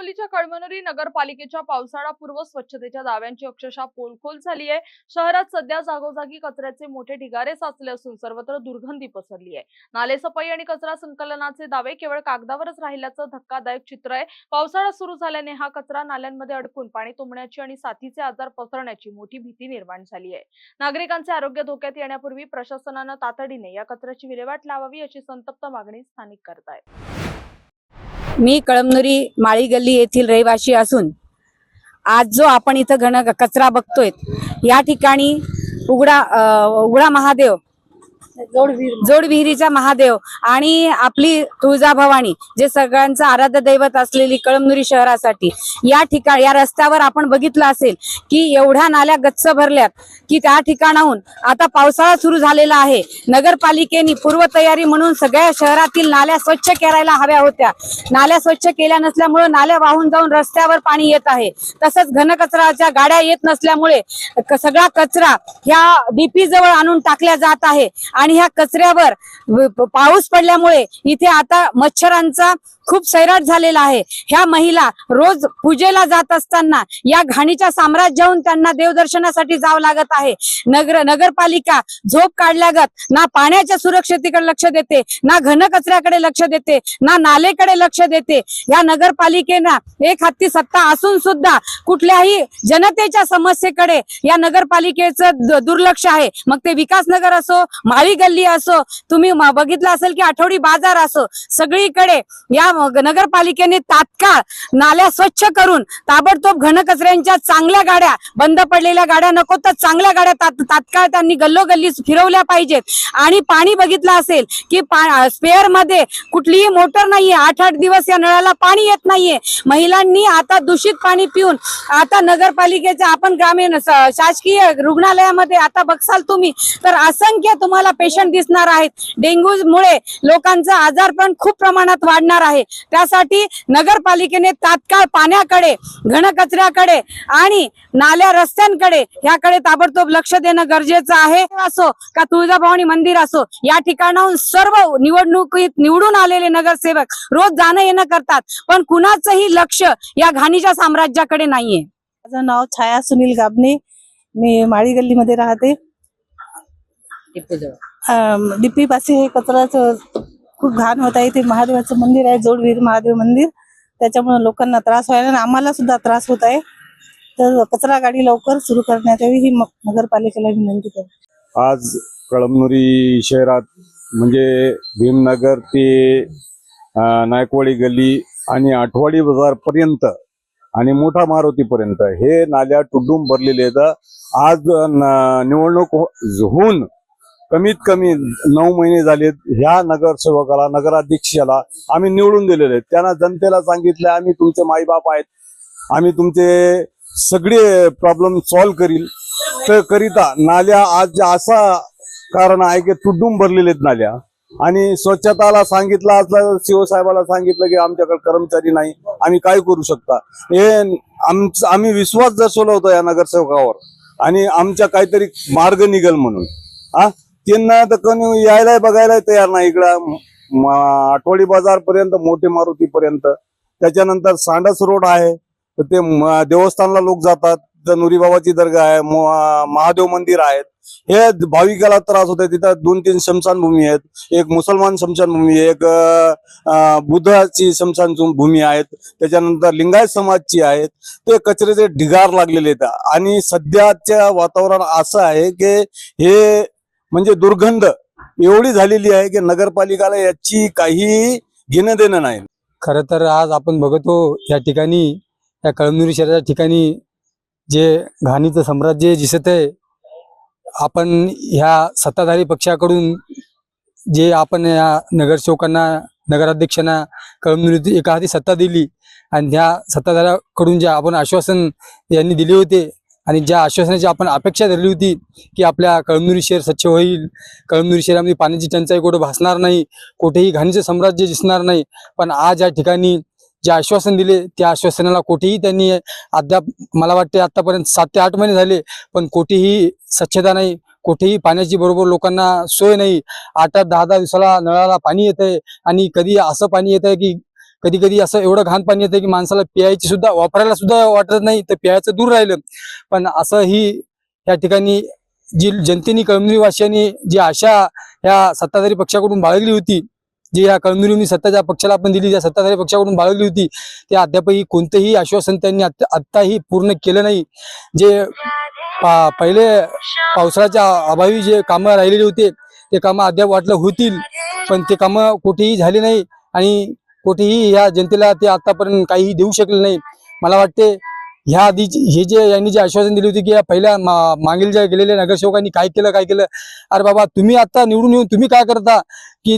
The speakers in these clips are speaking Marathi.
गल्लीच्या कळमनुरी नगरपालिकेच्या पावसाळापूर्व स्वच्छतेच्या दाव्यांची अक्षरशः पोलखोल झाली आहे। शहरात सध्या जागोजागी कचऱ्याचे मोठे ढिगारे साचले असून सर्वत्र दुर्गंधी पसरली आहे। नालेसफाई आणि कचरा संकलनाचे दावे केवळ कागदावरच राहिल्याचं धक्कादायक चित्र आहे। पावसाळा सुरू झाल्याने हा कचरा नाल्यांमध्ये अडकून पाणी तुंबण्याची आणि साथीचे आजार पसरण्याची मोठी भीती निर्माण झाली आहे। नागरिकांचे आरोग्य धोक्यात येण्यापूर्वी प्रशासनाने तातडीने या कचऱ्याची विल्हेवाट लावावी अशी संतप्त मागणी स्थानिक करत आहेत। मी कळमनुरी माळी गल्ली येथील रहिवासी असून आज जो आपण इथं घन कचरा बघतोय या ठिकाणी उघडा महादेव जोडविहिरीचा महादेव आणि आपली तुळजाभवानी जे सगळ्यांचं आराध्य दैवत असलेली कळमनुरी शहरासाठी या ठिकाणी या रस्त्यावर आपण बघितलं असेल की एवढ्या नाल्या गच्च भरल्यात की त्या ठिकाणाहून आता पावसाळा सुरू झालेला आहे। नगरपालिकेने पूर्वतयारी म्हणून सगळ्या शहरातील नाल्या स्वच्छ करायला हव्या होत्या। नाल्या स्वच्छ केल्या नसल्यामुळे नाल्या वाहून जाऊन रस्त्यावर पाणी येत आहे। तसंच घनकचऱ्याच्या गाड्या येत नसल्यामुळे सगळा कचरा ह्या डीपी जवळ आणून टाकला जात आहे आणि ह्या कचऱ्यावर पाऊस पडल्यामुळे इथे आता मच्छरांचा खूप सैराट झालेला आहे। ह्या महिला रोज पूजेला जात असताना या घाणीच्या साम्राज्याहून त्यांना देवदर्शनासाठी जावं लागत आहे। नगरपालिका झोप काढल्यागत ना पाण्याच्या सुरक्षतेकडे लक्ष देते, ना घनकचऱ्याकडे लक्ष देते, ना नालेकडे लक्ष देते। या नगरपालिकेना एक हाती सत्ता असून सुद्धा कुठल्याही जनतेच्या समस्येकडे या नगरपालिकेचं दुर्लक्ष आहे। मग ते विकासनगर असो, माळी गल्ली असो, तुम्ही बघितलं असेल की आठवडी बाजार असो, सगळीकडे या नगरपालिकेने तात्काळ नाल्या स्वच्छ करून ताबडतोब घनकचऱ्यांच्या चांगल्या गाड्या, बंद पडलेल्या गाड्या नको तर चांगल्या गाड्या तात्काळ त्यांनी गल्लोगल्ली फिरवल्या पाहिजेत। आणि पाणी बघितलं असेल की स्पेअर मध्ये कुठलीही मोटर नाहीये, 8-8 दिवस या नळाला पाणी येत नाहीये। महिलांनी आता दूषित पाणी पिऊन आता नगरपालिकेच्या आपण ग्रामीण शासकीय रुग्णालयामध्ये आता बघसाल तुम्ही तर असंख्य तुम्हाला पेशंट दिसणार आहेत। डेंग्यू मुळे लोकांचा आजार पण खूप प्रमाणात वाढणार आहे। त्यासाठी नगरपालिकेने तात्काळ पाण्याकडे, घनकचऱ्याकडे आणि नाल्या रस्त्यांकडे याकडे ताबडतोब लक्ष देणं गरजेचं आहे। असो का तुळजाभवानी मंदिर असो, या ठिकाणाहून सर्व निवडणुकीत निवडून आलेले नगरसेवक रोज जाणं येणं करतात, पण कुणाचंही लक्ष या घाणीच्या साम्राज्याकडे नाहीये। माझं नाव छाया सुनील गाबणे, मी माळी गल्लीमध्ये राहते। डीपी पाशी हे कचऱ्याचं खूप घाण होत आहे। ते महादेवाचं मंदिर आहे, जोडविहीर महादेव मंदिर, त्याच्यामुळे लोकांना त्रास व्हायला आणि आम्हाला सुद्धा त्रास होत आहे। तर कचरा गाडी लवकर सुरू करण्यात यावी ही नगरपालिकेला विनंती करतो। आज कळमनुरी शहरात म्हणजे भीमनगर ते नायकवाडी गल्ली आणि आठवाडी बाजार पर्यंत आणि मोठा मारुती पर्यंत हे नाल्या टुडून भरलेले आहेत। आज निवडणूक होऊन कमीत कमी 9 महिने झालेत। ह्या नगरसेवकाला, नगराध्यक्षाला आम्ही निवडून दिलेले आहेत। त्यांना जनतेला सांगितलं आम्ही तुमचे माईबाप आहेत, आम्ही तुमचे सगळे प्रॉब्लेम सॉल्व्ह करील। तर करिता नाल्या आज असा कारण आहे की तुडून भरलेले आहेत नाल्या। आणि स्वच्छताला सांगितलं असलं, शिवसाहेबाला सांगितलं की आमच्याकडे कर्मचारी नाही, आम्ही काय करू शकता। हे आम्ही विश्वास दर्शवला होता या नगरसेवकावर आणि आमच्या काहीतरी मार्ग निघल म्हणून। त्यांना तर कोणी यायला बघायला तयार नाही। इकडं आठवडी बाजार पर्यंत, मोठे मारुती पर्यंत, त्याच्यानंतर सांडस रोड आहे तर ते देवस्थानला लोक जातात, तर नुरीबाबाची दर्गा आहे, महादेव मंदिर आहेत। हे भाविकाला त्रास होत आहे। तिथं 2-3 स्मशानभूमी आहेत, एक मुसलमान स्मशानभूमी, एक बुद्धाची स्मशानभूमी आहेत, त्याच्यानंतर लिंगायत समाजची आहेत। ते कचऱ्याचे ढिगार लागलेले आहेत आणि सध्याच्या वातावरण असं आहे की हे म्हणजे दुर्गंध एवढी झालेली आहे की नगरपालिकाला याची काही घेणं देणं नाही। खरं तर आज आपण बघतो या ठिकाणी, या कळमनुरी शहराच्या ठिकाणी जे घाणीचं साम्राज्य दिसत आहे। आपण ह्या सत्ताधारी पक्षाकडून जे आपण या नगरसेवकांना, नगराध्यक्षांना कळमनुरीत एका हाती सत्ता दिली आणि त्या सत्ताधाऱ्याकडून जे आपण आश्वासन यांनी दिले होते आणि ज्या आश्वासनाची आपण अपेक्षा धरली होती की आपल्या कळमनुरी शहर स्वच्छ होईल, कळमनुरी शहरामध्ये पाण्याची टंचाई कुठे भासणार नाही, कुठेही घाणीचं साम्राज्य दिसणार नाही, पण आज या ठिकाणी जे आश्वासन दिले त्या आश्वासनाला कुठेही त्यांनी अद्याप, मला वाटते आतापर्यंत 7 ते 8 महिने झाले, पण कुठेही स्वच्छता नाही, कुठेही पाण्याची बरोबर लोकांना सोय नाही। 8-10 दिवसाला नळाला पाणी येत आहे आणि कधी असं पाणी येत आहे की कधी कधी असं एवढं घाण पाणी येतं की माणसाला प्यायची सुद्धा, वापरायला सुद्धा वाटत नाही, तर प्यायचं दूर राहिलं. पण असंही या ठिकाणी जी जनतेने, कळमनुरीवासियांनी जी आशा या सत्ताधारी पक्षाकडून बाळगली होती, जी या कळमनुरी सत्ताच्या पक्षाला आपण दिली, त्या सत्ताधारी पक्षाकडून बाळगली होती, ते अद्यापही कोणतेही आश्वासन त्यांनी आत्ताही पूर्ण केलं नाही. जे पहिले पावसाळ्याच्या अभावी जे कामं राहिलेली होते, ते कामं अद्याप वाटलं होतील, पण ते कामं कुठेही झाले नाही आणि कुठेही ह्या जनतेला ते आतापर्यंत काहीही देऊ शकले नाही. मला वाटते ह्या आधी हे जे यांनी जे आश्वासन दिली होती की या पहिल्या मागील ज्या गेलेल्या नगरसेवकांनी काय केलं, अरे बाबा तुम्ही आता निवडून येऊन तुम्ही काय करता, की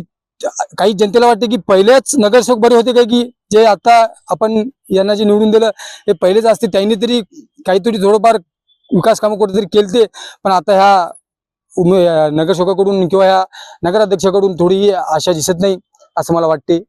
काही जनतेला वाटते की पहिलेच नगरसेवक बरे होते काय, की जे आता आपण यांना जे निवडून दिलं हे पहिलेच असते, त्यांनी तरी काहीतरी थोडंफार विकास कामं कुठेतरी केलते, पण आता ह्या नगरसेवकाकडून किंवा ह्या नगराध्यक्षाकडून थोडी आशा दिसत नाही असं मला वाटते.